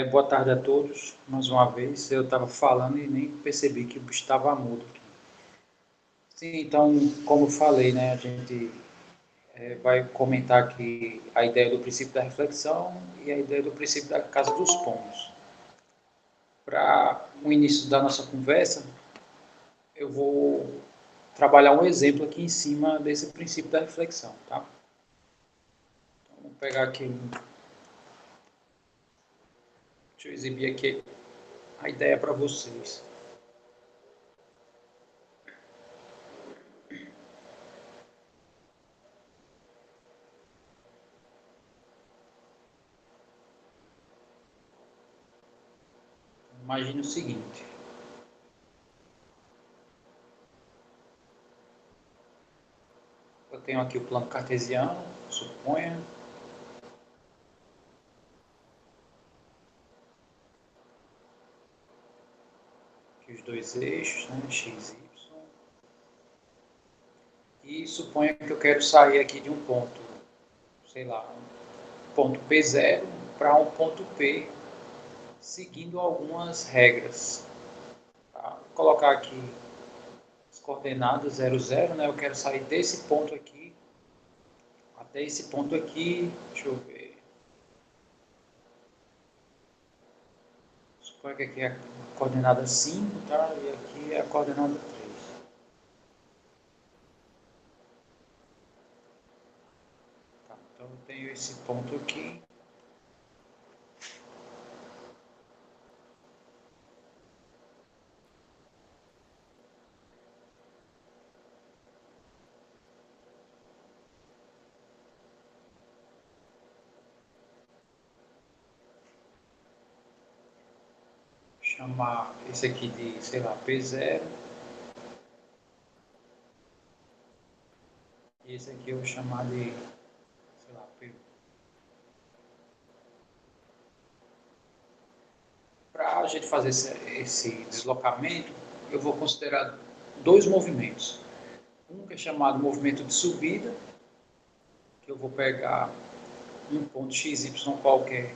Boa tarde a todos. Mais uma vez, eu estava falando e nem percebi que o bicho estava mudo. Sim, então, como eu falei, né, a gente vai comentar aqui a ideia do princípio da reflexão e a ideia do princípio da casa dos pombos. Para o início da nossa conversa, eu vou trabalhar um exemplo aqui em cima desse princípio da reflexão, tá? Então, vou pegar aqui, deixa eu exibir aqui a ideia para vocês. Imagine o seguinte: eu tenho aqui o plano cartesiano, suponha, que os dois eixos, né, x, y, e suponha que eu quero sair aqui de um ponto, sei lá, um ponto P0 para um ponto P, seguindo algumas regras. Tá? Vou colocar aqui as coordenadas 0, 0, né? Eu quero sair desse ponto aqui até esse ponto aqui, deixa eu ver. Suponha que aqui é a coordenada 5, tá? E aqui é a coordenada 3. Tá? Então eu tenho esse ponto aqui. Chamar esse aqui de, sei lá, P0. E esse aqui eu vou chamar de, sei lá, P1. Para a gente fazer esse deslocamento, eu vou considerar dois movimentos. Um que é chamado movimento de subida, que eu vou pegar um ponto x, y qualquer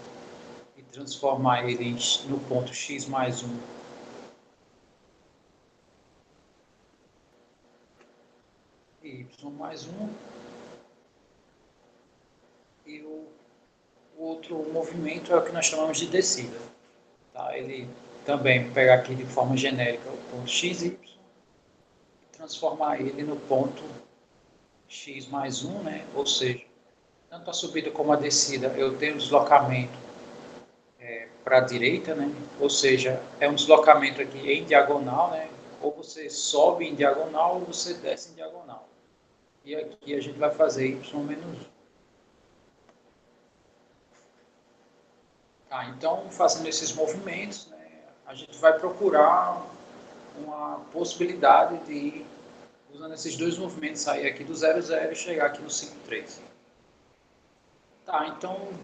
e transformar ele no ponto x mais 1 e y mais 1. E o outro movimento é o que nós chamamos de descida. Tá? Ele também pega aqui de forma genérica o ponto x, y, e transformar ele no ponto x mais 1, né? Ou seja, tanto a subida como a descida eu tenho deslocamento para a direita, né? Ou seja, é um deslocamento aqui em diagonal, né? Ou você sobe em diagonal ou você desce em diagonal. E aqui a gente vai fazer y menos 1. Tá, então, fazendo esses movimentos, né, a gente vai procurar uma possibilidade de, usando esses dois movimentos, sair aqui do 0, 0 e chegar aqui no 5, 3. Tá, então, vou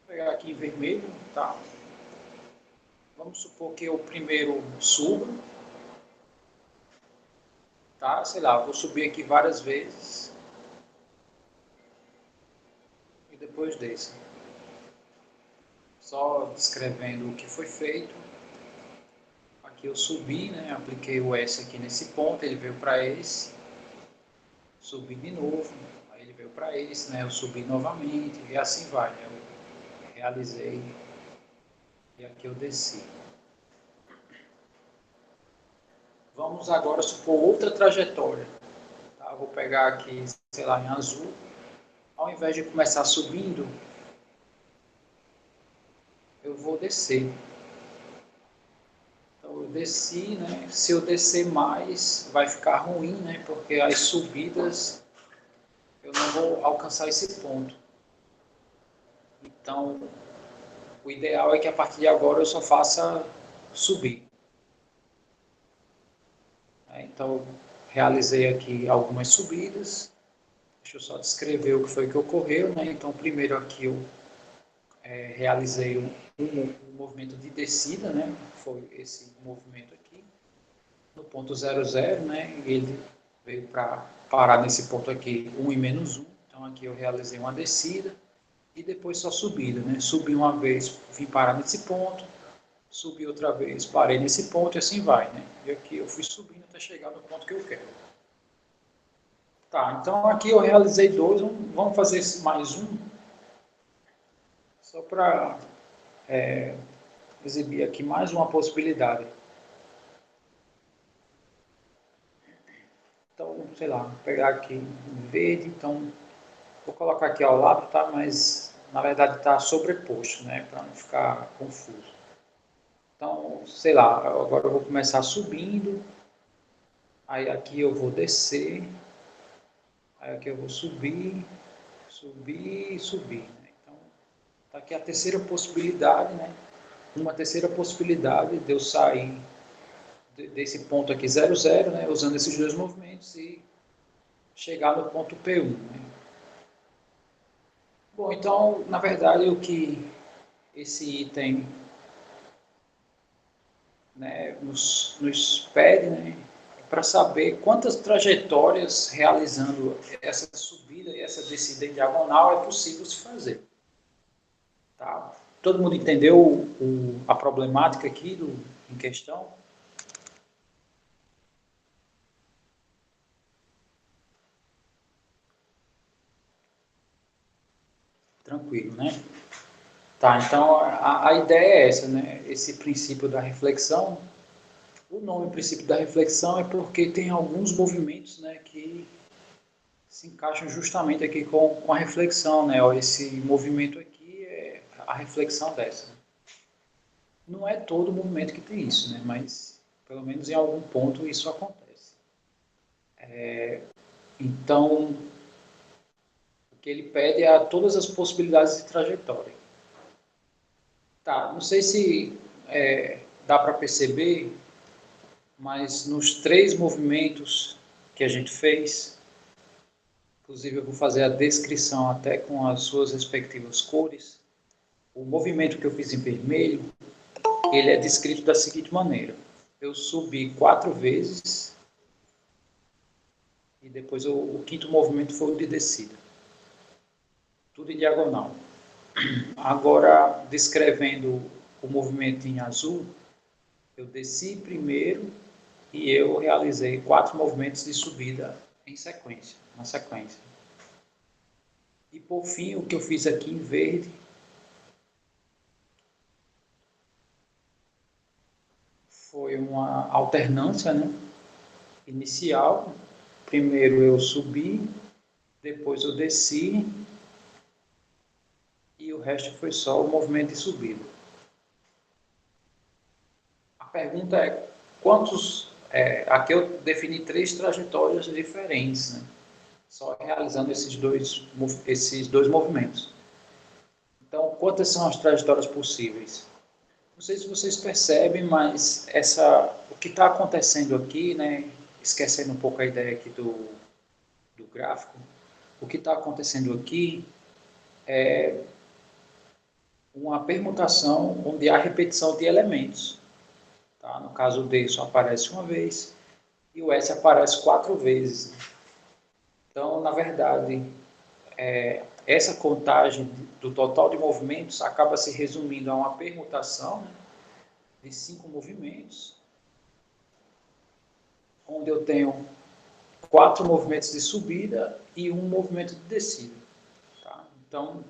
pegar aqui em vermelho, tá? Vamos supor que eu primeiro suba, tá? Sei lá, vou subir aqui várias vezes e depois desço. Só descrevendo o que foi feito. Aqui eu subi, né? Apliquei o S aqui nesse ponto, ele veio para esse. Subi de novo, aí ele veio para esse, né? Eu subi novamente e assim vai, né? Eu realizei e aqui eu desci. Vamos agora supor outra trajetória. Tá? Vou pegar aqui, sei lá, em azul. Ao invés de começar subindo, eu vou descer. Então eu desci, né? Se eu descer mais, vai ficar ruim, né? Porque as subidas eu não vou alcançar esse ponto. Então, o ideal é que a partir de agora eu só faça subir. Então, realizei aqui algumas subidas. Deixa eu só descrever o que foi que ocorreu, né? Então, primeiro aqui eu realizei um movimento de descida, né? Foi esse movimento aqui, no ponto 0, 0, né? E ele veio para parar nesse ponto aqui, 1 e menos 1. Então, aqui eu realizei uma descida e depois só subida, né? Subi uma vez, vim parar nesse ponto, subi outra vez, parei nesse ponto e assim vai, né? E aqui eu fui subindo até chegar no ponto que eu quero. Tá, então aqui eu realizei dois, vamos fazer mais um, só para exibir aqui mais uma possibilidade. Então, sei lá, vou pegar aqui verde, então vou colocar aqui ao lado, tá? Mas na verdade está sobreposto, né? Para não ficar confuso. Então, sei lá, agora eu vou começar subindo, aí aqui eu vou descer, aí aqui eu vou subir, subir e subir, né? Então, tá aqui a terceira possibilidade, né? Uma terceira possibilidade de eu sair desse ponto aqui 0, 0, né? Usando esses dois movimentos e chegar no ponto P1, né? Bom, então, na verdade, o que esse item, né, nos pede, né, para saber quantas trajetórias realizando essa subida e essa descida em diagonal é possível se fazer. Tá? Todo mundo entendeu a problemática aqui em questão? Tranquilo, né? Tá, então a ideia é essa, né? Esse princípio da reflexão. O nome princípio da reflexão é porque tem alguns movimentos, né, que se encaixam justamente aqui com a reflexão, né? Ó, esse movimento aqui é a reflexão dessa. Não é todo movimento que tem isso, né? Mas pelo menos em algum ponto isso acontece. Então, o que ele pede é todas as possibilidades de trajetória. Tá, não sei se dá para perceber, mas nos três movimentos que a gente fez, inclusive eu vou fazer a descrição até com as suas respectivas cores. O movimento que eu fiz em vermelho, ele é descrito da seguinte maneira. Eu subi 4 vezes e depois o quinto movimento foi o de descida. Tudo em diagonal. Agora, descrevendo o movimento em azul, eu desci primeiro e eu realizei 4 movimentos de subida em sequência, na sequência. E por fim, o que eu fiz aqui em verde foi uma alternância, né? Inicial. Primeiro eu subi, depois eu desci e o resto foi só o movimento de subida. A pergunta é quantos... aqui eu defini 3 trajetórias diferentes, né? Só realizando esses dois movimentos. Então, quantas são as trajetórias possíveis? Não sei se vocês percebem, mas o que está acontecendo aqui, né, esquecendo um pouco a ideia aqui do gráfico, o que está acontecendo aqui é uma permutação onde há repetição de elementos. Tá? No caso, o D só aparece uma vez e o S aparece 4 vezes. Então, na verdade, essa contagem do total de movimentos acaba se resumindo a uma permutação, né, de 5 movimentos, onde eu tenho 4 movimentos de subida e um movimento de descida. Tá? Então,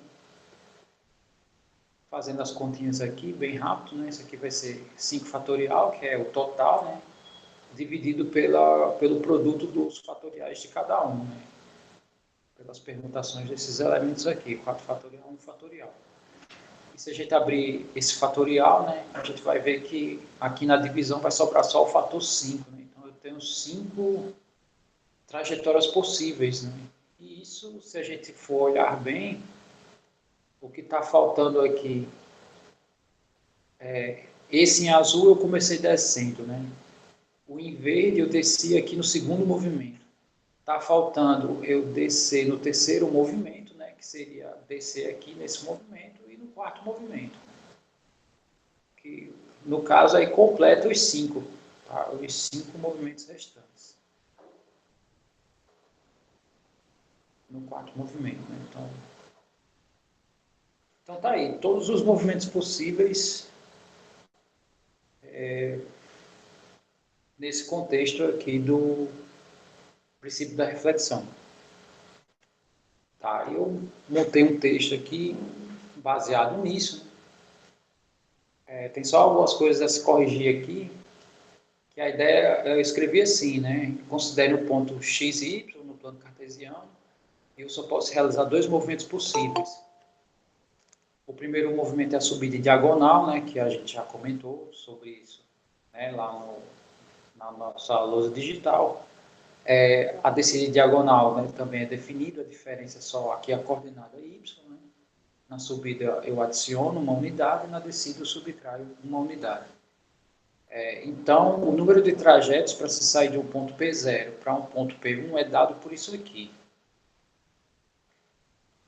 fazendo as continhas aqui bem rápido, né? Isso aqui vai ser 5 fatorial, que é o total, né? Dividido pelo produto dos fatoriais de cada um, né? Pelas permutações desses elementos aqui, 4 fatorial, 1 fatorial. E se a gente abrir esse fatorial, né, a gente vai ver que aqui na divisão vai sobrar só o fator 5. Né? Então eu tenho 5 trajetórias possíveis. Né? E isso, se a gente for olhar bem, o que está faltando aqui esse em azul eu comecei descendo, né? O em verde eu desci aqui no segundo movimento. Está faltando eu descer no terceiro movimento, né? Que seria descer aqui nesse movimento e no quarto movimento. Que no caso aí completa os 5, tá? Os 5 movimentos restantes. No quarto movimento, né? Então, Então tá aí, todos os movimentos possíveis nesse contexto aqui do princípio da reflexão. Tá, eu montei um texto aqui baseado nisso. Tem só algumas coisas a se corrigir aqui, que a ideia, eu escrevi assim, né? Considere o ponto x e y no plano cartesiano, e eu só posso realizar dois movimentos possíveis. O primeiro movimento é a subida em diagonal, né? Que a gente já comentou sobre isso, né? Lá na nossa lousa digital. A descida em diagonal, né, também é definida, a diferença é só aqui a coordenada y, né? Na subida eu adiciono uma unidade, na descida eu subtraio uma unidade. Então, o número de trajetos para se sair de um ponto P0 para um ponto P1 é dado por isso aqui.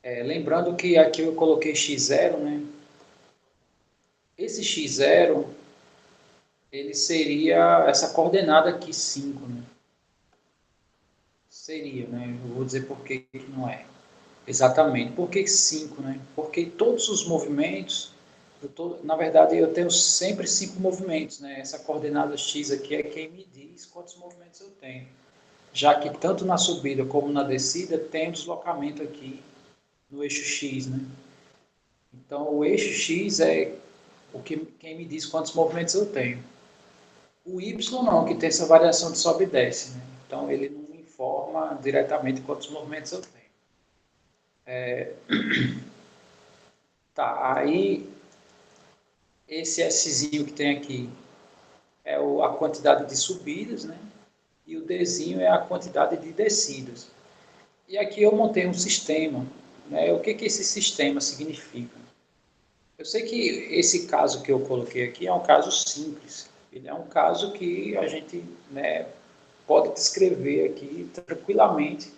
Lembrando que aqui eu coloquei x0, né? Esse x0, ele seria essa coordenada aqui, 5, né? Seria, né? Eu vou dizer por que não é. Exatamente. Por que 5, né? Porque todos os movimentos, na verdade, eu tenho sempre 5 movimentos, né? Essa coordenada x aqui é quem me diz quantos movimentos eu tenho. Já que tanto na subida como na descida tem um deslocamento aqui no eixo x, né? Então, o eixo x é quem me diz quantos movimentos eu tenho. O y não, que tem essa variação de sobe e desce, né? Então, ele não me informa diretamente quantos movimentos eu tenho. Tá, aí esse Szinho que tem aqui é a quantidade de subidas, né? E o Dzinho é a quantidade de descidas. E aqui eu montei um sistema, né? O que esse sistema significa? Eu sei que esse caso que eu coloquei aqui é um caso simples. Ele é um caso que a gente, né, pode descrever aqui tranquilamente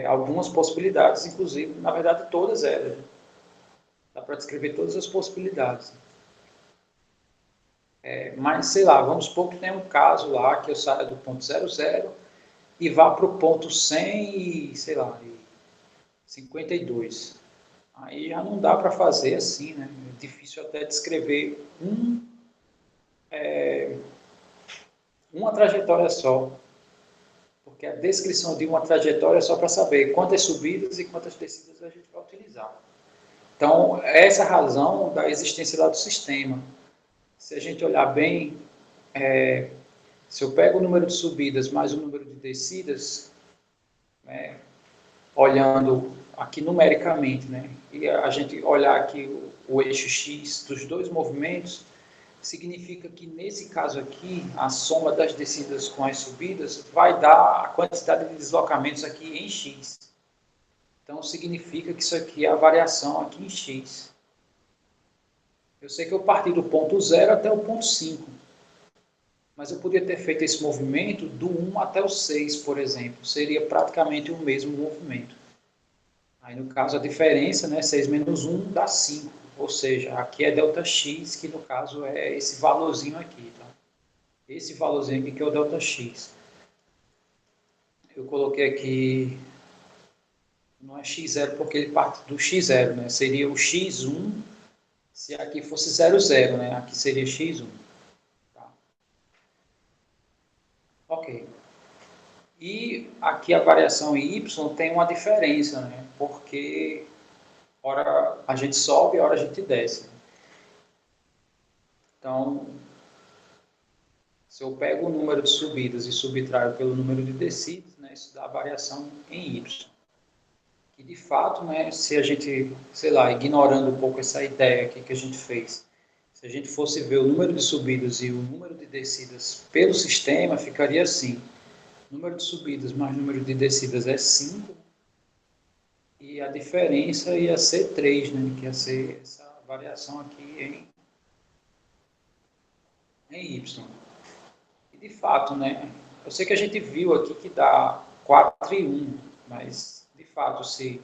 algumas possibilidades, inclusive, na verdade, todas elas. Dá para descrever todas as possibilidades. Mas, sei lá, vamos supor que tem um caso lá que eu saia do ponto 00 e vá para o ponto 100 e, sei lá, 52. Aí já não dá para fazer assim, né? É difícil até descrever uma trajetória só, porque a descrição de uma trajetória é só para saber quantas subidas e quantas descidas a gente vai utilizar. Então, essa é a razão da existência lá do sistema. Se a gente olhar bem, se eu pego o número de subidas mais o número de descidas, né, olhando aqui numericamente, né, e a gente olhar aqui o eixo X dos dois movimentos, significa que nesse caso aqui, a soma das descidas com as subidas vai dar a quantidade de deslocamentos aqui em X. Então, significa que isso aqui é a variação aqui em X. Eu sei que eu parti do ponto 0 até o ponto 5. Mas eu podia ter feito esse movimento do 1 até o 6, por exemplo. Seria praticamente o mesmo movimento. Aí, no caso, a diferença, né, 6 menos 1 dá 5. Ou seja, aqui é ΔX, que no caso é esse valorzinho aqui. Tá? Esse valorzinho aqui que é o ΔX. Eu coloquei aqui, não é x0 porque ele parte do x0, né? Seria o x1 se aqui fosse 00, né? Aqui seria x1. Tá? Ok. E aqui a variação em y tem uma diferença, né? Porque hora a gente sobe, hora a gente desce. Então, se eu pego o número de subidas e subtraio pelo número de descidas, né, isso dá a variação em y. E de fato, né, se a gente, sei lá, ignorando um pouco essa ideia aqui que a gente fez, se a gente fosse ver o número de subidas e o número de descidas pelo sistema, ficaria assim. Número de subidas mais número de descidas é 5, e a diferença ia ser 3, né, que ia ser essa variação aqui em y. E de fato, né, eu sei que a gente viu aqui que dá 4 e 1, mas de fato, se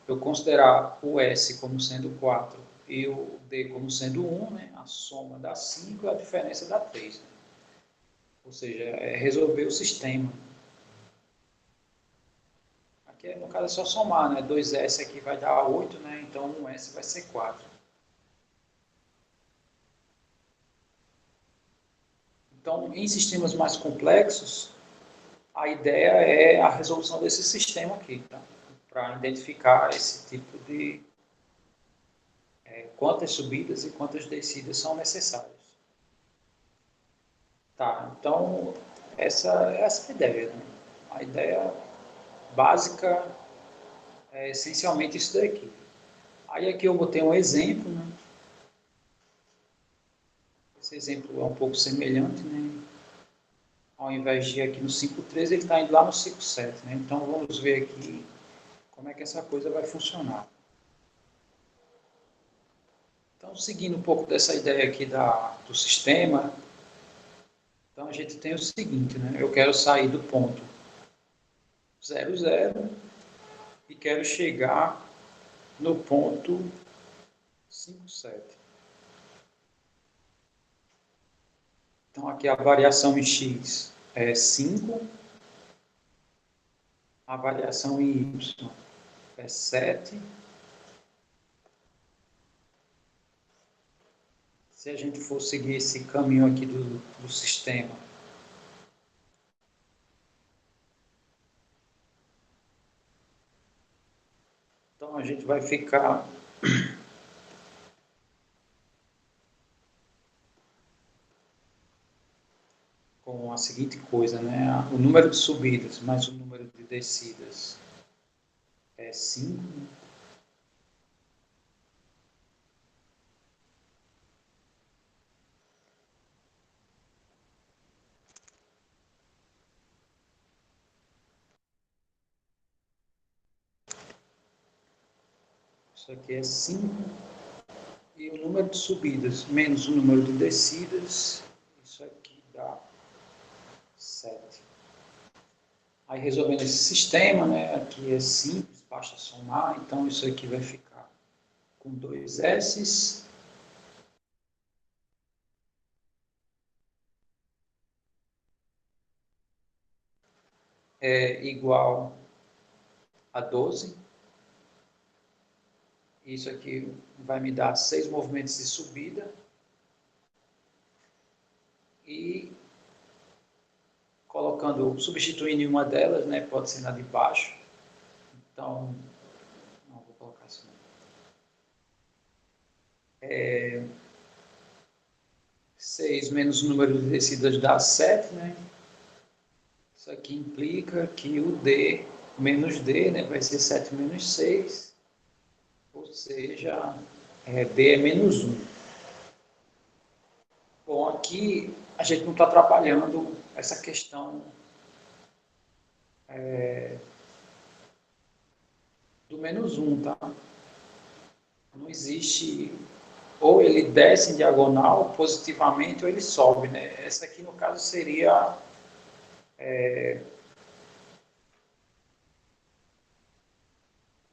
eu considerar o S como sendo 4 e o D como sendo 1, né, a soma dá 5 e a diferença dá 3. Né? Ou seja, é resolver o sistema. Aqui, no caso, é só somar, né? 2S aqui vai dar 8, né? Então, 1S vai ser 4. Então, em sistemas mais complexos, a ideia é a resolução desse sistema aqui, tá? Para identificar esse tipo de quantas subidas e quantas descidas são necessárias. Tá, então, essa é a ideia, né? A ideia básica é essencialmente isso daqui. Aí aqui eu botei um exemplo, né? Esse exemplo é um pouco semelhante, né? Ao invés de ir aqui no 5.3, ele está indo lá no 5.7, né? Então vamos ver aqui como é que essa coisa vai funcionar. Então, seguindo um pouco dessa ideia aqui do sistema, então a gente tem o seguinte, né? Eu quero sair do ponto 0,0 e quero chegar no ponto 5,7. Então, aqui a variação em x é 5, a variação em y é 7. Se a gente for seguir esse caminho aqui do sistema, então a gente vai ficar com a seguinte coisa, né? O número de subidas mais o número de descidas é 5. Isso aqui é 5. E o número de subidas menos o número de descidas, isso aqui dá 7. Aí, resolvendo esse sistema, né? Aqui é simples, basta somar. Então, isso aqui vai ficar com 2S é igual a 12. Isso aqui vai me dar 6 movimentos de subida. E colocando, substituindo em uma delas, né? Pode ser na de baixo. Então, não vou colocar assim. 6 menos o número de descidas dá 7, né? Isso aqui implica que o D menos D, né, vai ser 7 menos 6, ou seja, D é menos 1. Bom, aqui a gente não está trabalhando essa questão do menos 1, tá? Não existe, ou ele desce em diagonal positivamente ou ele sobe, né? Essa aqui, no caso, seria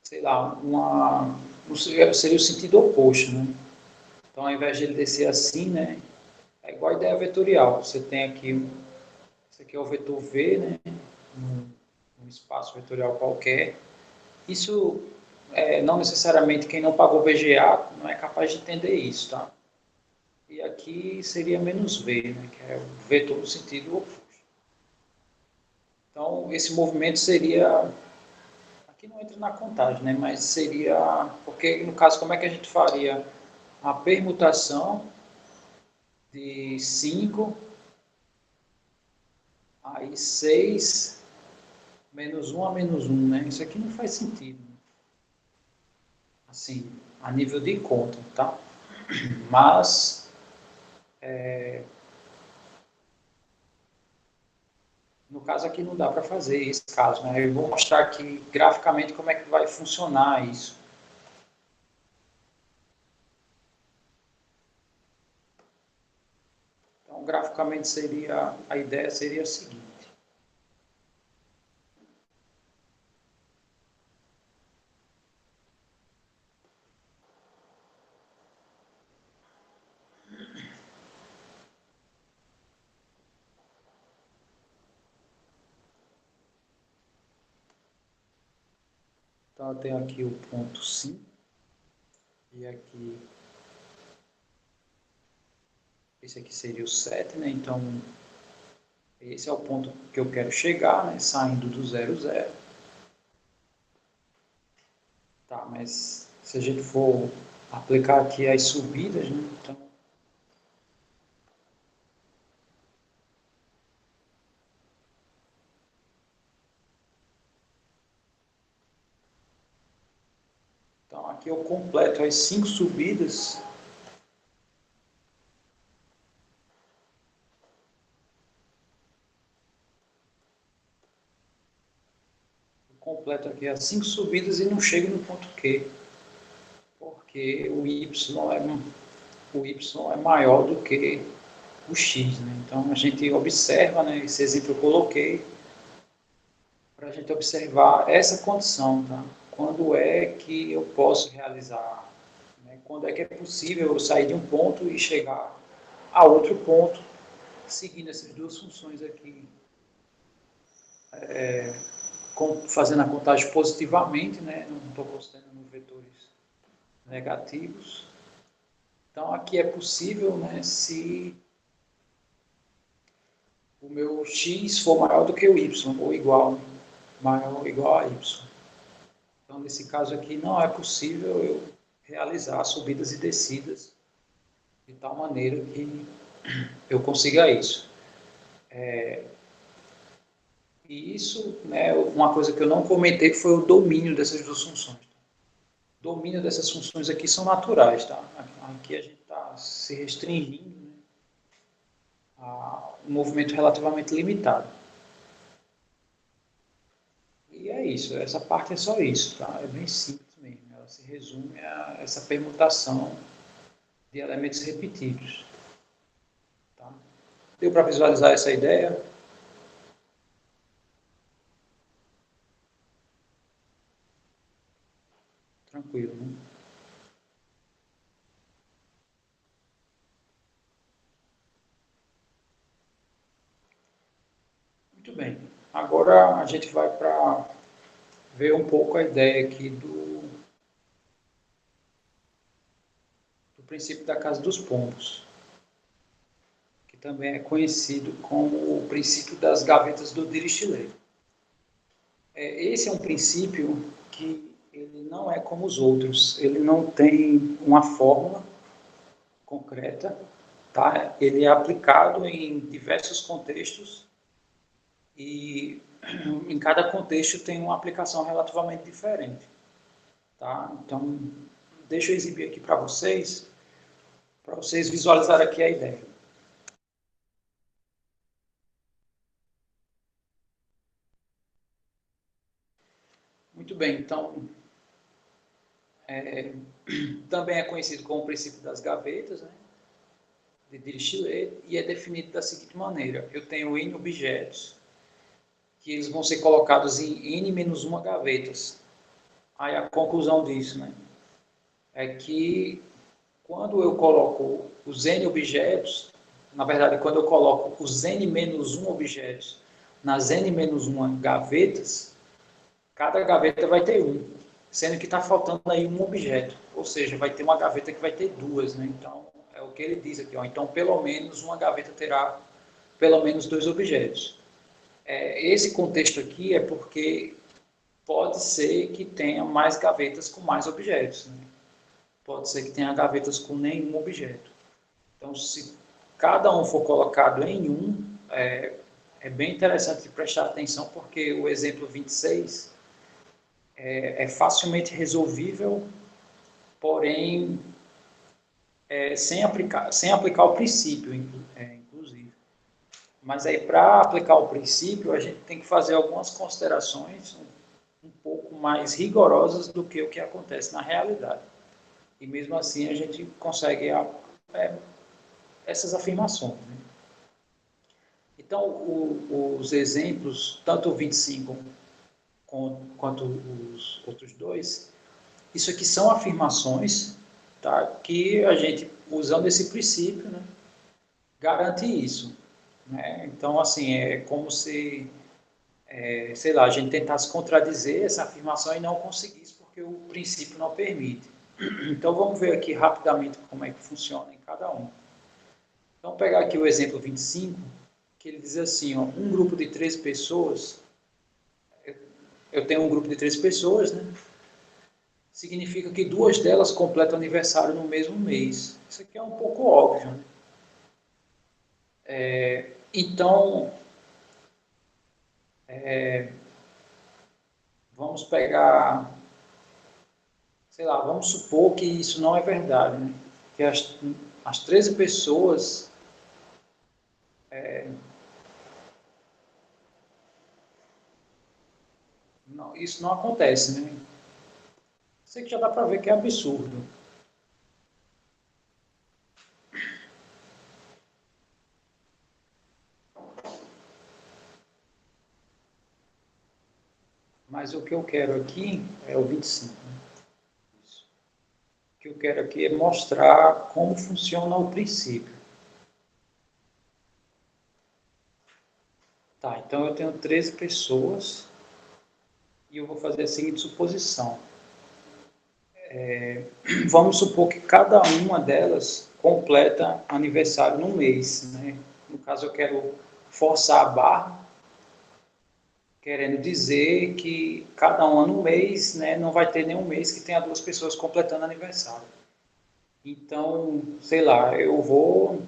sei lá, seria o sentido oposto, né? Então, ao invés de ele descer assim, né, é igual a ideia vetorial. Você tem aqui, esse aqui é o vetor V, né, um espaço vetorial qualquer. Isso, não necessariamente quem não pagou VGA não é capaz de entender isso, tá? E aqui seria menos V, né, que é o vetor no sentido oposto. Então, esse movimento seria, aqui não entra na contagem, né, mas seria, porque no caso, como é que a gente faria a permutação de 5, aí 6 menos 1 a menos 1, né? Isso aqui não faz sentido, assim, a nível de conta, tá? Mas, no caso aqui não dá para fazer esse caso, né? Eu vou mostrar aqui graficamente como é que vai funcionar isso. Então, graficamente seria, a ideia seria a seguinte. Então, eu tenho aqui o ponto 5 e aqui, esse aqui seria o 7, né? Então, esse é o ponto que eu quero chegar, né? Saindo do 0, 0. Tá, mas se a gente for aplicar aqui as subidas, né? Então aqui eu completo as 5 subidas. Eu completo aqui as 5 subidas e não chego no ponto Q, porque o y é maior do que o x, né? Então a gente observa, né? Esse exemplo eu coloquei para a gente observar essa condição, tá? Quando é que eu posso realizar, né? Quando é que é possível eu sair de um ponto e chegar a outro ponto, seguindo essas duas funções aqui, fazendo a contagem positivamente, né? Não estou considerando vetores negativos. Então aqui é possível, né? Se o meu x for maior do que o y, ou igual, maior ou igual a y. Então, nesse caso aqui, não é possível eu realizar subidas e descidas de tal maneira que eu consiga isso. E isso, né, uma coisa que eu não comentei foi o domínio dessas duas funções. O domínio dessas funções aqui são naturais, tá? Aqui a gente está se restringindo, né, a um movimento relativamente limitado. E é isso, essa parte é só isso, tá? É bem simples mesmo. Ela se resume a essa permutação de elementos repetidos. Tá? Deu para visualizar essa ideia? Tranquilo, né? Muito bem. Agora a gente vai para ver um pouco a ideia aqui do princípio da casa dos pombos, que também é conhecido como o princípio das gavetas do Dirichlet. Esse é um princípio que ele não é como os outros, ele não tem uma fórmula concreta, tá? Ele é aplicado em diversos contextos e em cada contexto tem uma aplicação relativamente diferente, tá? Então, deixa eu exibir aqui para vocês visualizarem aqui a ideia. Muito bem, então, também é conhecido como o princípio das gavetas, né, de Dirichlet, e é definido da seguinte maneira: eu tenho N objetos, que eles vão ser colocados em N-1 gavetas. Aí a conclusão disso, né, é que quando eu coloco os N objetos, na verdade, quando eu coloco os N-1 objetos nas N-1 gavetas, cada gaveta vai ter um, sendo que está faltando aí um objeto, ou seja, vai ter uma gaveta que vai ter duas, né? Então, é o que ele diz aqui, ó. Então, pelo menos uma gaveta terá pelo menos dois objetos. Esse contexto aqui é porque pode ser que tenha mais gavetas com mais objetos, né? Pode ser que tenha gavetas com nenhum objeto. Então, se cada um for colocado em um, é bem interessante prestar atenção, porque o exemplo 26 é facilmente resolvível, porém sem aplicar o princípio, inclusive. Mas aí, para aplicar o princípio, a gente tem que fazer algumas considerações um pouco mais rigorosas do que o que acontece na realidade. E mesmo assim a gente consegue essas afirmações. Né? Então, os exemplos, tanto o 25 quanto os outros dois, isso aqui são afirmações, tá? Que a gente, usando esse princípio, né, garante isso. Né? Então, assim, é como se, sei lá, a gente tentasse contradizer essa afirmação e não conseguisse, porque o princípio não permite. Então, vamos ver aqui rapidamente como é que funciona em cada um. Então, vou pegar aqui o exemplo 25, que ele diz assim, ó, um grupo de 3 pessoas, eu tenho um grupo de 3 pessoas, né? Significa que 2 delas completam aniversário no mesmo mês. Isso aqui é um pouco óbvio, né? Então, vamos pegar, sei lá, vamos supor que isso não é verdade, né? Que as 13 pessoas, não, isso não acontece, né? Isso aqui já dá para ver que é absurdo. Mas o que eu quero aqui é o 25. Né? O que eu quero aqui é mostrar como funciona o princípio. Tá, então eu tenho 13 pessoas e eu vou fazer a seguinte suposição. Vamos supor que cada uma delas completa aniversário no mês. Né? No caso, eu quero forçar a barra, querendo dizer que cada um no mês, né, não vai ter nenhum mês que tenha 2 pessoas completando aniversário. Então, sei lá, eu vou,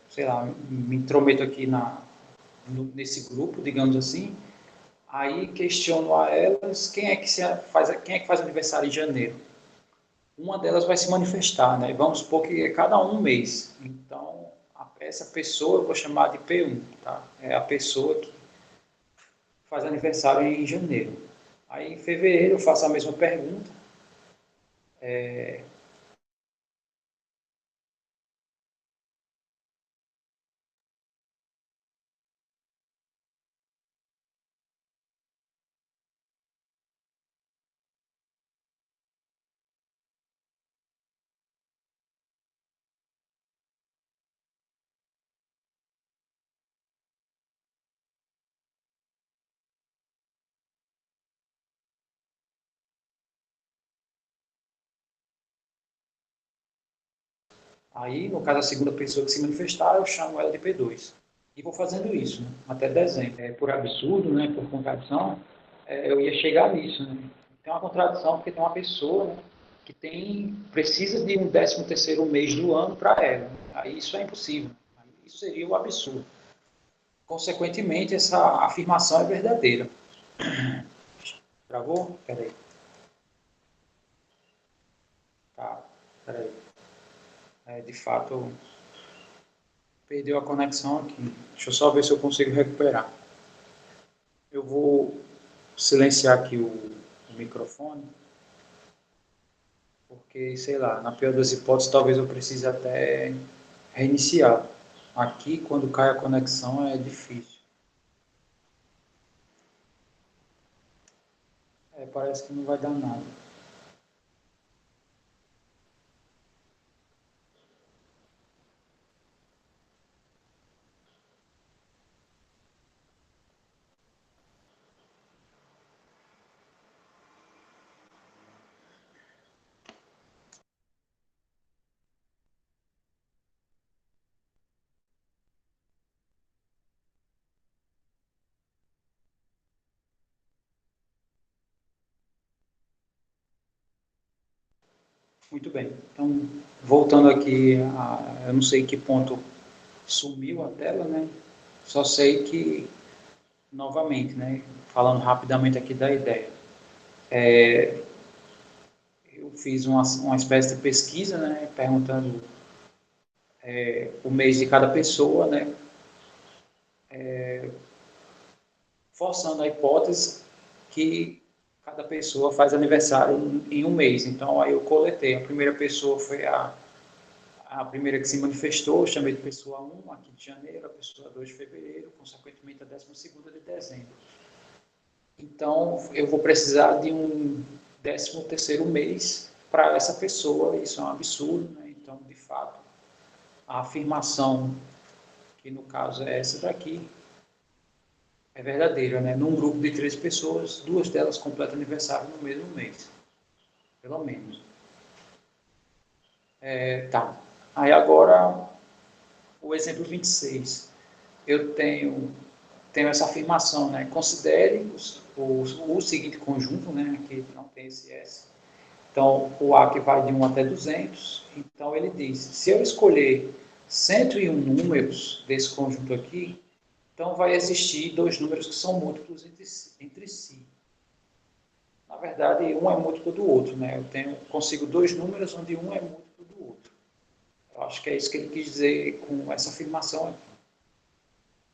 sei lá, me intrometo aqui nesse grupo, digamos assim, aí questiono a elas quem é que faz aniversário em janeiro. Uma delas vai se manifestar, né? Vamos supor que é cada um mês. Então, essa pessoa eu vou chamar de P1, tá? É a pessoa que faz aniversário em janeiro. Aí, em fevereiro, eu faço a mesma pergunta. Aí, no caso, a segunda pessoa que se manifestar, eu chamo ela de P2. E vou fazendo isso, né? Até dezembro. Por absurdo, né? Por contradição, eu ia chegar nisso, né? Tem uma contradição porque tem uma pessoa, né, que precisa de um 13º mês do ano para ela. Aí isso é impossível. Aí isso seria um absurdo. Consequentemente, essa afirmação é verdadeira. Travou? Peraí. Tá, peraí. De fato, perdeu a conexão aqui. Deixa eu só ver se eu consigo recuperar. Eu vou silenciar aqui o microfone, porque, sei lá, na pior das hipóteses, talvez eu precise até reiniciar. Aqui, quando cai a conexão, é difícil. Parece que não vai dar nada. Muito bem. Então, voltando aqui, eu não sei em que ponto sumiu a tela, né? Só sei que, novamente, né? Falando rapidamente aqui da ideia. Eu fiz uma espécie de pesquisa, né? Perguntando o mês de cada pessoa, né? Forçando a hipótese que cada pessoa faz aniversário em um mês. Então, aí eu coletei. A primeira pessoa foi a primeira que se manifestou, chamei de pessoa 1, aqui de janeiro, a pessoa 2 de fevereiro, consequentemente a 12ª de dezembro. Então, eu vou precisar de um 13º mês para essa pessoa, isso é um absurdo, né? Então, de fato, a afirmação, que no caso é essa daqui, é verdadeira, né? Num grupo de 3 pessoas, 2 delas completam aniversário no mesmo mês, pelo menos. Tá. Aí agora, o exemplo 26. Eu tenho essa afirmação, né? Considere o seguinte conjunto, né? Aqui não tem esse S. Então, o A que vai de 1 até 200. Então, ele diz, se eu escolher 101 números desse conjunto aqui, então vai existir 2 números que são múltiplos entre si. Na verdade, um é múltiplo do outro, né? Consigo 2 números onde um é múltiplo do outro. Eu acho que é isso que ele quis dizer com essa afirmação aqui.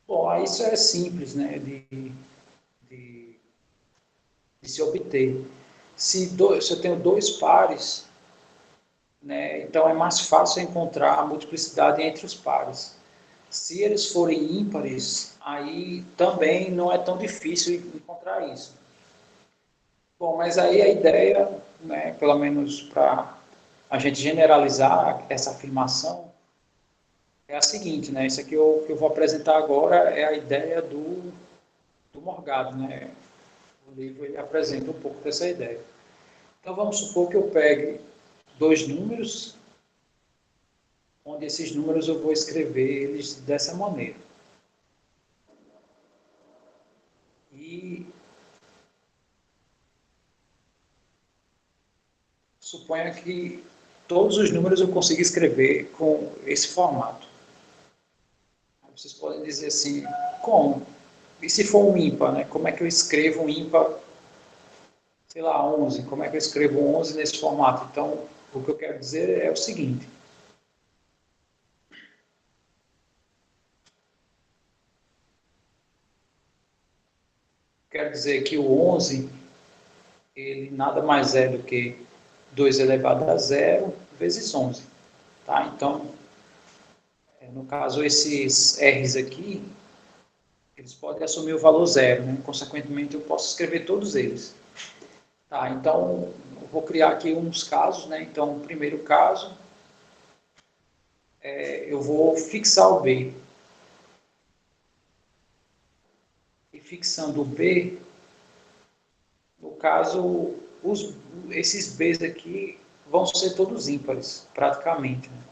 Bom, isso é simples, né, de, de se obter. Se eu tenho 2 pares, né, então é mais fácil encontrar a multiplicidade entre os pares. Se eles forem ímpares, aí também não é tão difícil encontrar isso. Bom, mas aí a ideia, né, pelo menos para a gente generalizar essa afirmação, é a seguinte, né? Isso aqui que eu vou apresentar agora é a ideia do Morgado, né? O livro ele apresenta um pouco dessa ideia. Então vamos supor que eu pegue 2 números, onde esses números eu vou escrever eles dessa maneira. E suponha que todos os números eu consiga escrever com esse formato. Vocês podem dizer assim, como? E se for um ímpar, né? Como é que eu escrevo um ímpar, sei lá, 11? Como é que eu escrevo 11 nesse formato? Então, o que eu quero dizer é o seguinte. Quero dizer que o 11, ele nada mais é do que 2 elevado a 0 vezes 11. Tá? Então, no caso, esses R's aqui, eles podem assumir o valor 0. Né? Consequentemente, eu posso escrever todos eles. Tá, então, eu vou criar aqui uns casos, né? Então, o primeiro caso, eu vou fixar o B. E fixando o B, no caso, esses Bs aqui vão ser todos ímpares, praticamente. Né?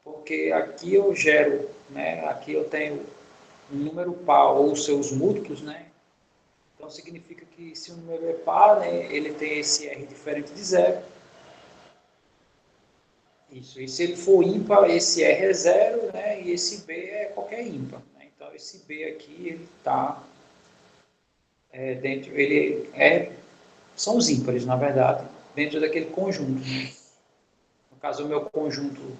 Porque aqui eu gero, né? Aqui eu tenho um número par ou seus múltiplos, né? Então significa que se o número é par, né, ele tem esse R diferente de 0. Isso. E se ele for ímpar, esse R é 0, né? E esse B é qualquer ímpar. Né? Então esse B aqui, ele está dentro, são os ímpares, na verdade, dentro daquele conjunto. Né? No caso, o meu conjunto, vou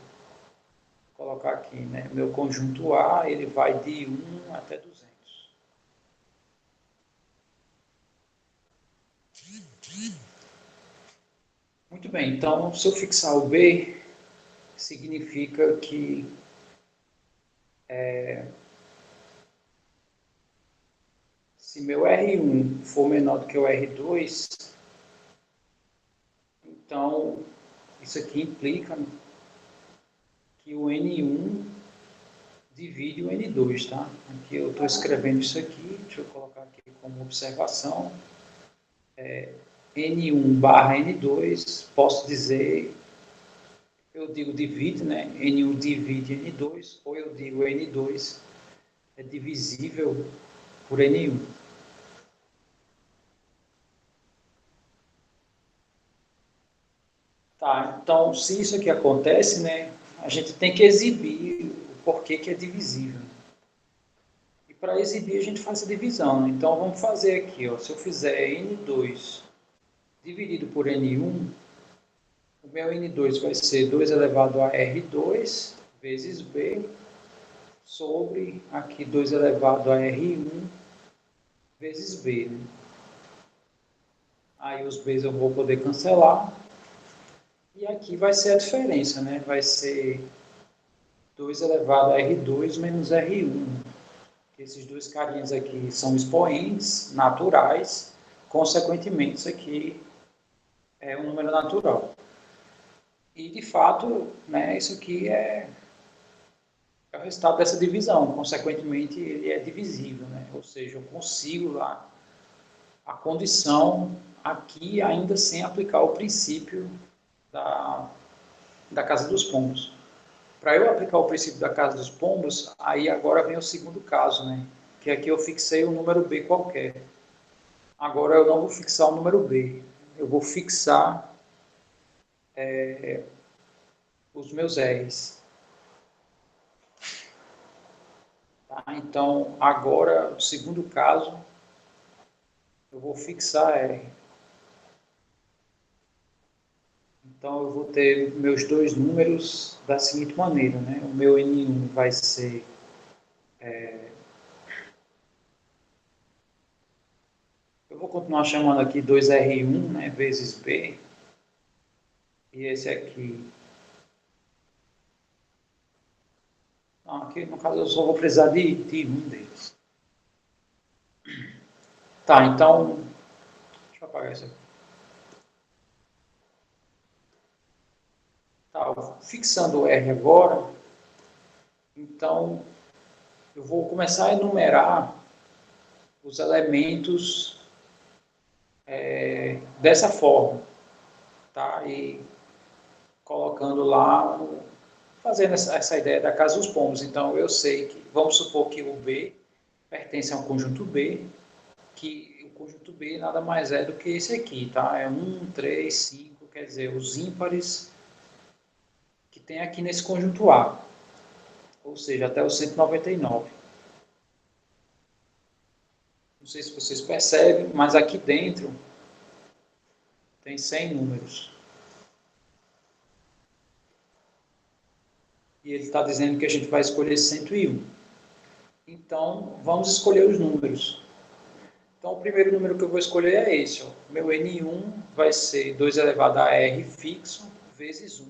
colocar aqui, né? Meu conjunto A, ele vai de 1 até 200. Muito bem, então, se eu fixar o B, significa que se meu R1 for menor do que o R2, então isso aqui implica que o N1 divide o N2, tá? Aqui eu estou escrevendo isso aqui, deixa eu colocar aqui como observação. N1 barra N2, posso dizer, eu digo divide, né? N1 divide N2, ou eu digo N2 é divisível por N1. Tá, então se isso aqui acontece, né, a gente tem que exibir o porquê que é divisível. E para exibir a gente faz a divisão, né? Então vamos fazer aqui, ó, se eu fizer N2 dividido por N1, o meu N2 vai ser 2 elevado a R2 vezes B sobre aqui 2 elevado a R1 vezes B. Né? Aí os B's eu vou poder cancelar. E aqui vai ser a diferença, né? Vai ser 2 elevado a R2 menos R1. Esses dois carinhas aqui são expoentes naturais, consequentemente isso aqui é um número natural. E de fato, né, isso aqui é o resultado dessa divisão. Consequentemente, ele é divisível, né? Ou seja, eu consigo lá a condição aqui ainda sem aplicar o princípio da casa dos pombos. Para eu aplicar o princípio da casa dos pombos, aí agora vem o segundo caso, né? Que aqui eu fixei um número B qualquer. Agora eu não vou fixar o número B, eu vou fixar os meus R's. Tá? Então, agora, no segundo caso, eu vou fixar R. Então, eu vou ter meus dois números da seguinte maneira, né? O meu N1 vai ser eu vou continuar chamando aqui 2R1, né, vezes B, e esse aqui. Não, aqui no caso eu só vou precisar de um deles. Tá, então, deixa eu apagar isso aqui. Tá, fixando o R agora, então eu vou começar a enumerar os elementos dessa forma, tá? E colocando lá, fazendo essa ideia da casa dos pombos. Então eu sei que, vamos supor que o B pertence a um conjunto B, que o conjunto B nada mais é do que esse aqui, tá? É 1, 3, 5, quer dizer, os ímpares que tem aqui nesse conjunto A, ou seja, até o 199. Não sei se vocês percebem, mas aqui dentro tem 100 números. E ele está dizendo que a gente vai escolher 101. Então, vamos escolher os números. Então, o primeiro número que eu vou escolher é esse. Ó. Meu N1 vai ser 2 elevado a R fixo vezes 1.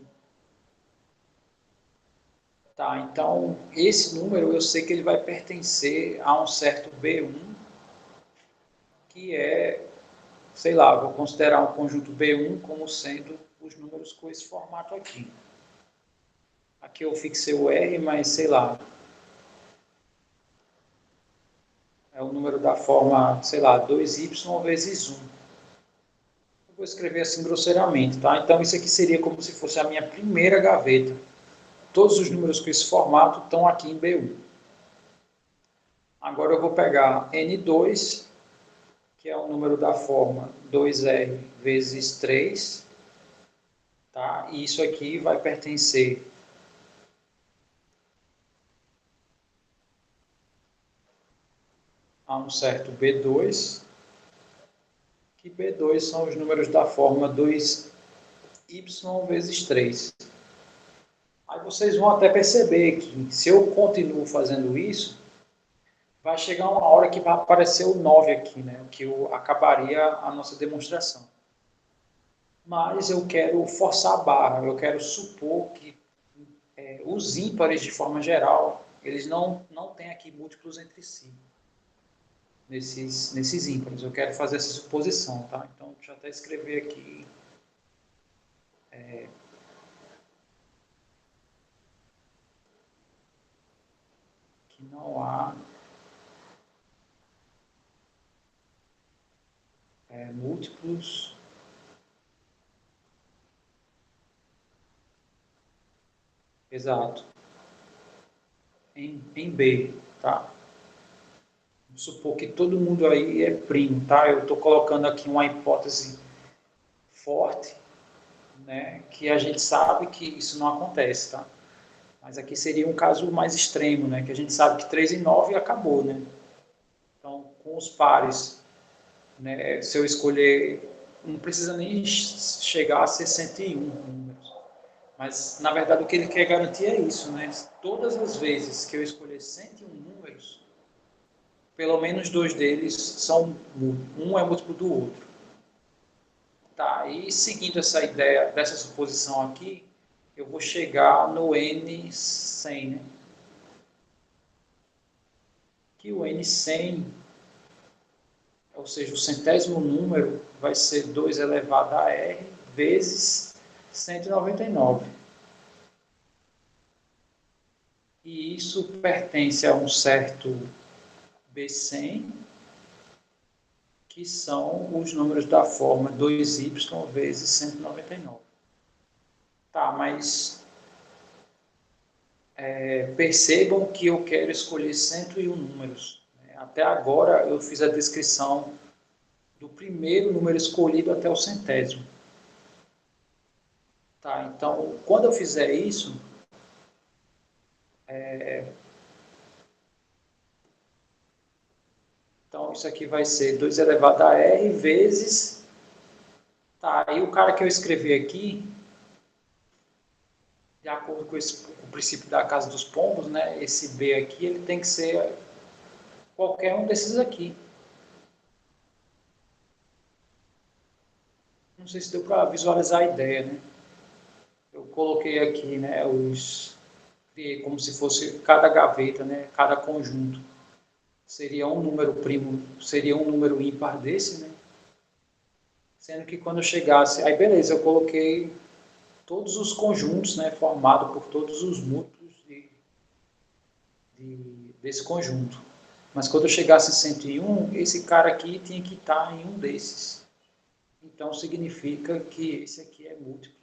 Tá, então, esse número eu sei que ele vai pertencer a um certo B1, que é, sei lá, vou considerar um conjunto B1 como sendo os números com esse formato aqui. Aqui eu fixei o R, mas sei lá, é o número da forma, sei lá, 2y vezes 1. Eu vou escrever assim grosseiramente, tá? Então isso aqui seria como se fosse a minha primeira gaveta. Todos os números com esse formato estão aqui em B1. Agora eu vou pegar N2, que é o número da forma 2R vezes 3, tá? E isso aqui vai pertencer a um certo B2, que B2 são os números da forma 2y vezes 3. Aí vocês vão até perceber que se eu continuo fazendo isso, vai chegar uma hora que vai aparecer o 9 aqui, né? Que acabaria a nossa demonstração. Mas eu quero forçar a barra, eu quero supor que os ímpares, de forma geral, eles não têm aqui múltiplos entre si, nesses ímpares. Eu quero fazer essa suposição, tá? Então, deixa eu até escrever aqui. Que não há múltiplos exato em B, tá? Vamos supor que todo mundo aí é primo, tá? Eu estou colocando aqui uma hipótese forte, né? Que a gente sabe que isso não acontece, tá? Mas aqui seria um caso mais extremo, né? Que a gente sabe que 3 e 9 acabou, né? Então, com os pares, né? Se eu escolher, não precisa nem chegar a ser 101 números. Mas, na verdade, o que ele quer garantir é isso, né? Todas as vezes que eu escolher 101 números, pelo menos dois deles são um é múltiplo do outro. Tá, e seguindo essa ideia, dessa suposição aqui, eu vou chegar no N100, né? Que o N100, ou seja, o centésimo número, vai ser 2 elevado a R vezes 199. e isso pertence a um certo B100, que são os números da forma 2y vezes 199. Tá, mas percebam que eu quero escolher 101 números. Até agora eu fiz a descrição do primeiro número escolhido até o centésimo. Tá, então, quando eu fizer isso, então isso aqui vai ser 2 elevado a r vezes... Tá, aí o cara que eu escrevi aqui, de acordo com o princípio da casa dos pombos, né, esse B aqui, ele tem que ser qualquer um desses aqui. Não sei se deu para visualizar a ideia, né? Eu coloquei aqui, né, criei como se fosse cada gaveta, né, cada conjunto. Seria um número primo, seria um número ímpar desse, né? Sendo que quando eu chegasse, aí beleza, eu coloquei todos os conjuntos, né, formado por todos os múltiplos desse conjunto. Mas quando eu chegasse em 101, esse cara aqui tinha que estar em um desses. Então significa que esse aqui é múltiplo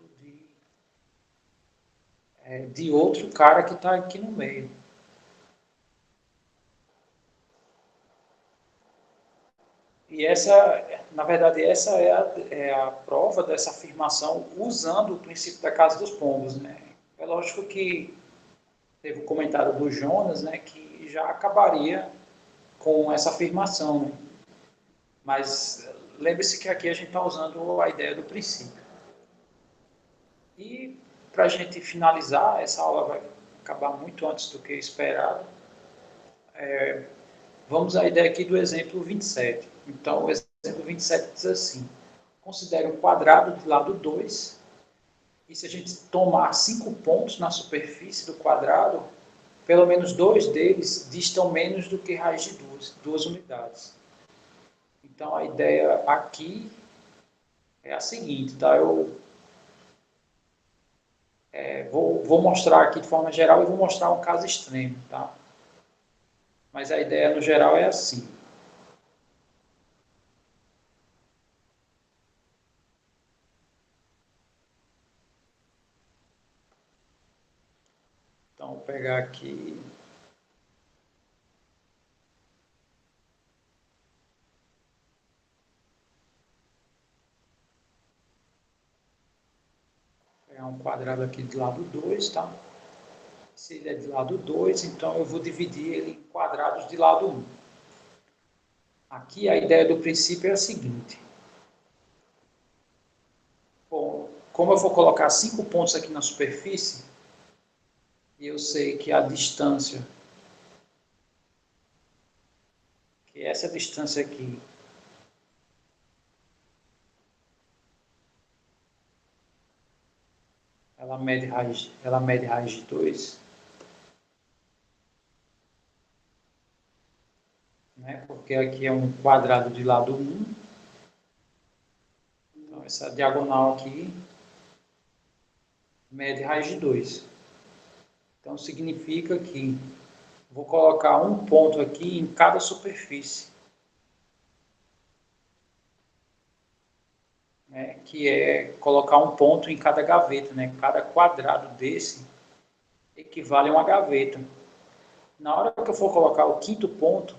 de outro cara que está aqui no meio. E essa, na verdade, essa é a prova dessa afirmação usando o princípio da casa dos pombos, né? É lógico que teve o comentário do Jonas, né, que já acabaria com essa afirmação, né? Mas lembre-se que aqui a gente está usando a ideia do princípio. E para a gente finalizar, essa aula vai acabar muito antes do que esperado. Vamos à ideia aqui do exemplo 27. Então, o exemplo 27 diz assim: considere um quadrado de lado 2, e se a gente tomar 5 pontos na superfície do quadrado, pelo menos 2 deles distam menos do que raiz de 2 unidades. Então, a ideia aqui é a seguinte, tá? Eu vou mostrar aqui de forma geral e vou mostrar um caso extremo, tá? Mas a ideia no geral é assim. Então, vou pegar aqui. Pegar um quadrado aqui de lado 2, tá? Se ele é de lado 2, então eu vou dividir ele em quadrados de lado 1. Aqui a ideia do princípio é a seguinte. Bom, como eu vou colocar 5 pontos aqui na superfície, e eu sei que a distância, que essa distância aqui, ela mede raiz de 2, né? Porque aqui é um quadrado de lado 1. Então, essa diagonal aqui mede raiz de 2. Então, significa que vou colocar um ponto aqui em cada superfície, né? Que é colocar um ponto em cada gaveta, né? Cada quadrado desse equivale a uma gaveta. Na hora que eu for colocar o quinto ponto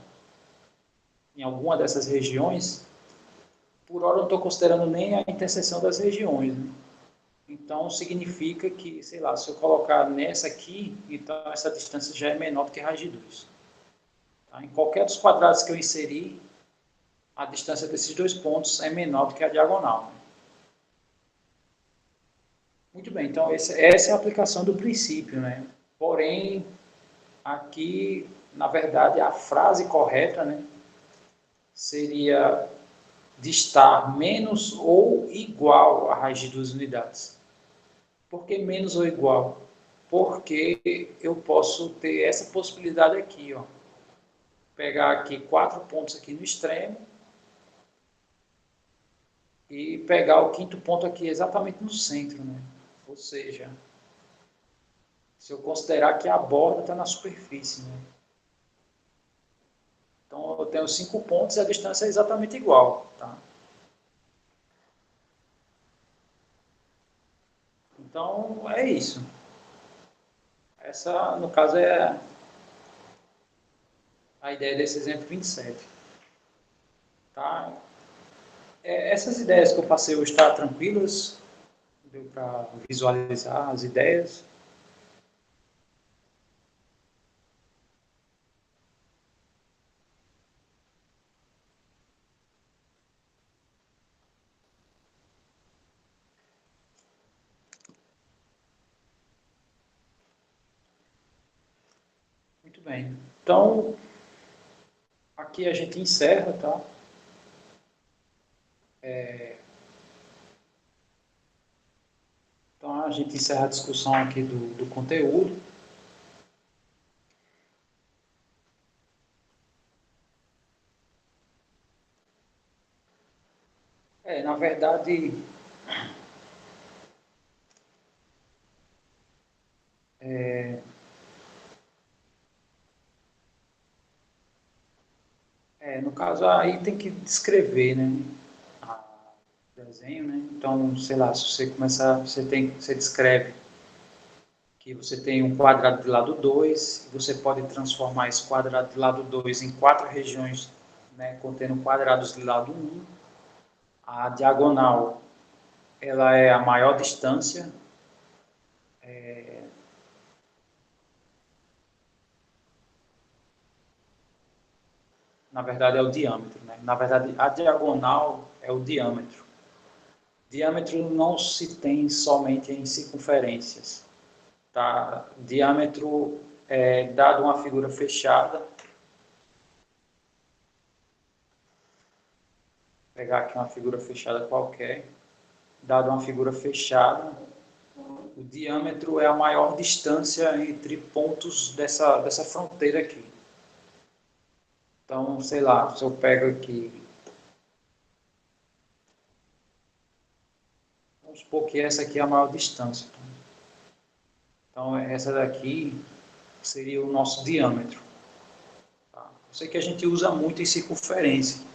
em alguma dessas regiões, por hora eu não estou considerando nem a interseção das regiões, né? Então, significa que, sei lá, se eu colocar nessa aqui, então essa distância já é menor do que raiz de 2. Tá? Em qualquer dos quadrados que eu inserir, a distância desses dois pontos é menor do que a diagonal, né? Muito bem, então essa é a aplicação do princípio, né? Porém, aqui, na verdade, a frase correta, né, seria de estar menos ou igual a raiz de 2 unidades. Por que menos ou igual? Porque eu posso ter essa possibilidade aqui, ó. Pegar aqui 4 pontos aqui no extremo e pegar o quinto ponto aqui exatamente no centro, né? Ou seja, Se eu considerar que a borda está na superfície, né? Então, eu tenho 5 pontos e a distância é exatamente igual, tá? Então, é isso. Essa, no caso, é a ideia desse exemplo 27. Tá? Essas ideias que eu passei hoje estão tranquilas? Deu para visualizar as ideias? Muito bem. Então, aqui a gente encerra, tá? Então, a gente encerra a discussão aqui do conteúdo. Na verdade, no caso, aí tem que descrever, né? O desenho, né? Então, sei lá, se você começar, você descreve que você tem um quadrado de lado 2, você pode transformar esse quadrado de lado 2 em 4 regiões, né, contendo quadrados de lado um. A diagonal, ela é a maior distância, na verdade é o diâmetro, né? Na verdade, a diagonal é o diâmetro. Diâmetro não se tem somente em circunferências, tá? Diâmetro é dado uma figura fechada. Vou pegar aqui uma figura fechada qualquer. Dado uma figura fechada, o diâmetro é a maior distância entre pontos dessa fronteira aqui. Então, sei lá, se eu pego aqui, vamos supor que essa aqui é a maior distância. Então, essa daqui seria o nosso diâmetro. Tá? Eu sei que a gente usa muito em circunferência,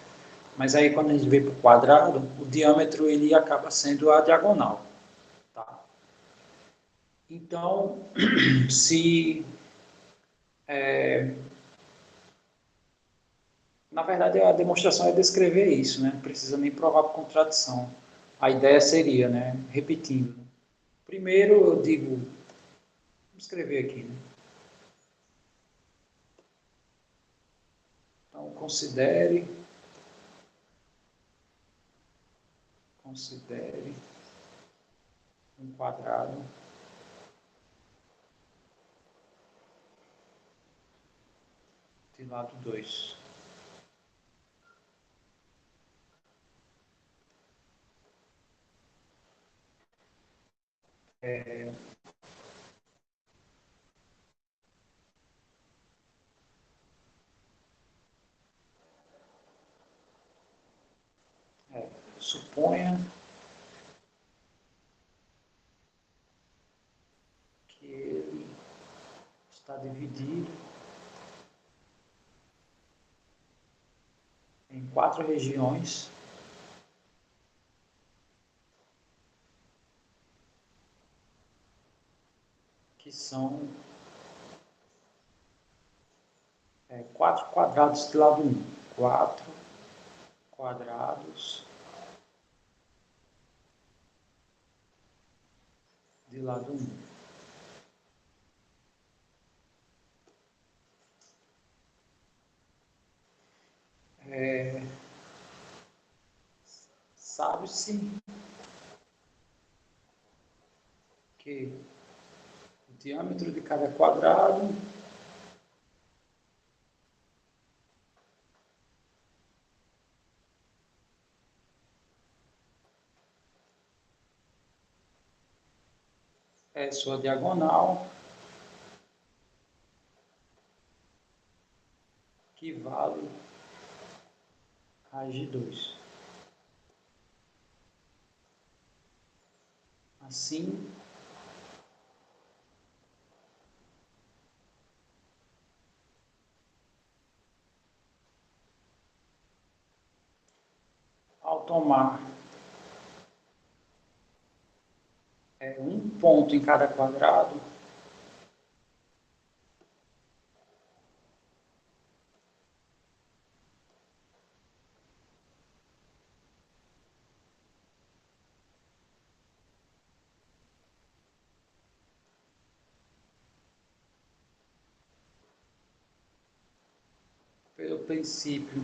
mas aí quando a gente vê para o quadrado, o diâmetro ele acaba sendo a diagonal. Tá? Então, se na verdade, a demonstração é descrever isso, né? Não precisa nem provar por contradição. A ideia seria, né? Repetindo. Primeiro, eu digo, vou escrever aqui, né? Então, considere um quadrado de lado 2. Suponha que ele está dividido em 4 regiões que são 4 quadrados de lado 1. 4 quadrados de lado 1. Sabe-se que o diâmetro de cada quadrado é sua diagonal, que vale raiz de 2. Assim, ao tomar um ponto em cada quadrado, pelo princípio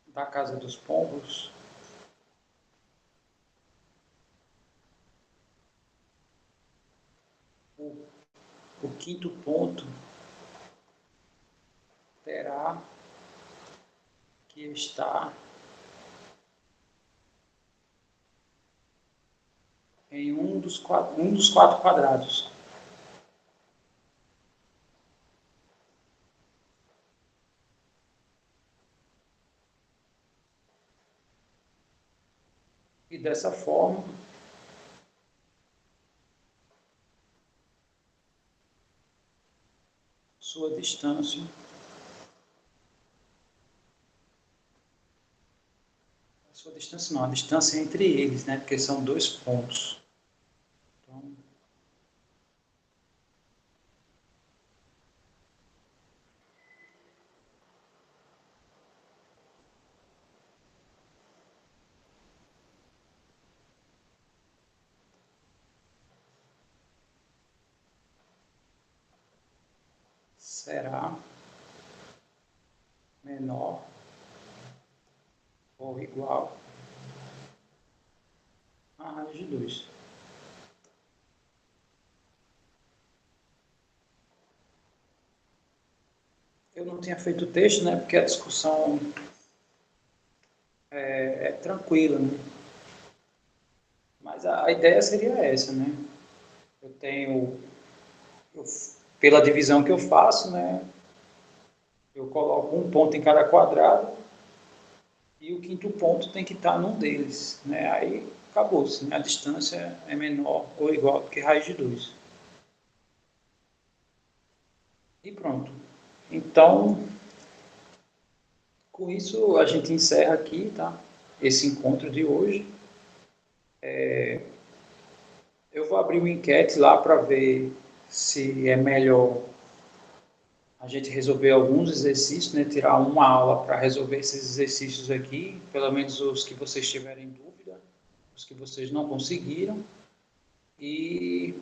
da casa dos pombos, o quinto ponto terá que estar em um dos quatro quadrados. E dessa forma, sua distância não, a distância entre eles, né? Porque são dois pontos. Então, será menor ou igual a raiz de 2. Eu não tinha feito o texto, né? Porque a discussão é tranquila, né? Mas a ideia seria essa, né? Eu tenho, pela divisão que eu faço, né? Eu coloco um ponto em cada quadrado e o quinto ponto tem que estar num deles, né? Aí acabou-se, né? A distância é menor ou igual do que raiz de 2. E pronto. Então, com isso a gente encerra aqui, tá? Esse encontro de hoje. Eu vou abrir uma enquete lá para ver se é melhor a gente resolver alguns exercícios, né? Tirar uma aula para resolver esses exercícios aqui, pelo menos os que vocês tiverem dúvida, os que vocês não conseguiram. E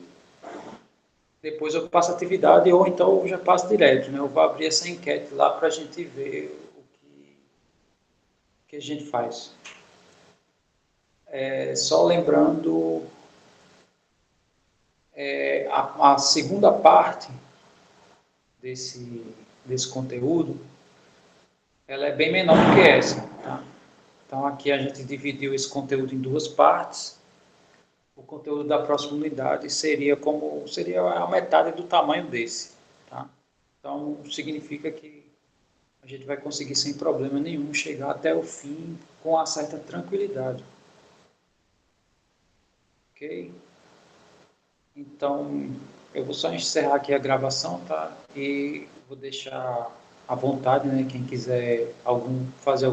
depois eu passo a atividade ou então eu já passo direto, né? Eu vou abrir essa enquete lá para a gente ver o que a gente faz. Só lembrando, a segunda parte desse conteúdo, ela é bem menor do que essa, tá? Então aqui a gente dividiu esse conteúdo em duas partes. O conteúdo da próxima unidade seria a metade do tamanho desse, tá? Então significa que a gente vai conseguir sem problema nenhum chegar até o fim com uma certa tranquilidade. Ok? Então, eu vou só encerrar aqui a gravação, tá? E vou deixar à vontade, né? Quem quiser fazer